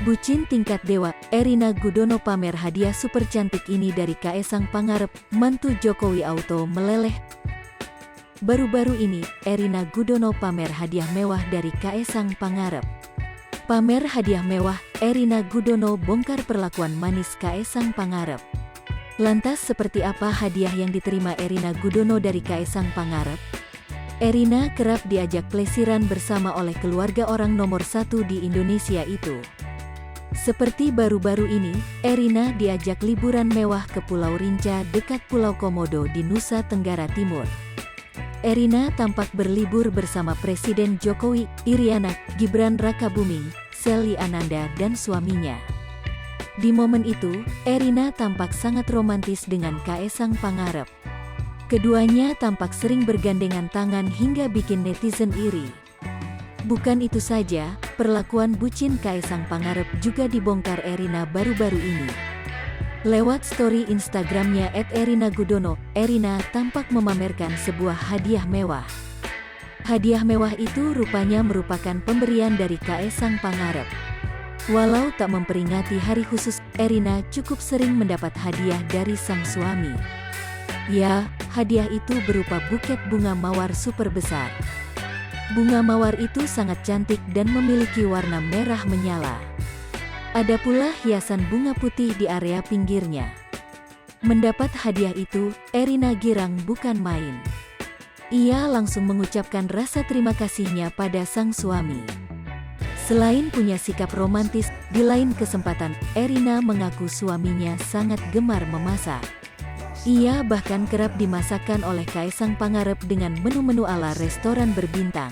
Bucin tingkat dewa, Erina Gudono pamer hadiah super cantik ini dari Kaesang Pangarep, mantu Jokowi auto meleleh. Baru-baru ini, Erina Gudono pamer hadiah mewah dari Kaesang Pangarep. Pamer hadiah mewah, Erina Gudono bongkar perlakuan manis Kaesang Pangarep. Lantas seperti apa hadiah yang diterima Erina Gudono dari Kaesang Pangarep? Erina kerap diajak plesiran bersama oleh keluarga orang nomor 1 di Indonesia itu. Seperti baru-baru ini, Erina diajak liburan mewah ke Pulau Rinca dekat Pulau Komodo di Nusa Tenggara Timur. Erina tampak berlibur bersama Presiden Jokowi, Iriana, Gibran Rakabuming, Selly Ananda dan suaminya. Di momen itu, Erina tampak sangat romantis dengan Kaesang Pangarep. Keduanya tampak sering bergandengan tangan hingga bikin netizen iri. Bukan itu saja, perlakuan bucin Kaesang Pangarep juga dibongkar Erina baru-baru ini. Lewat story Instagramnya @erinagudono, Erina tampak memamerkan sebuah hadiah mewah. Hadiah mewah itu rupanya merupakan pemberian dari Kaesang Pangarep. Walau tak memperingati hari khusus, Erina cukup sering mendapat hadiah dari sang suami. Ya, hadiah itu berupa buket bunga mawar super besar. Bunga mawar itu sangat cantik dan memiliki warna merah menyala. Ada pula hiasan bunga putih di area pinggirnya. Mendapat hadiah itu, Erina girang bukan main. Ia langsung mengucapkan rasa terima kasihnya pada sang suami. Selain punya sikap romantis, di lain kesempatan, Erina mengaku suaminya sangat gemar memasak. Ia bahkan kerap dimasakkan oleh Kaesang Pangarep dengan menu-menu ala restoran berbintang.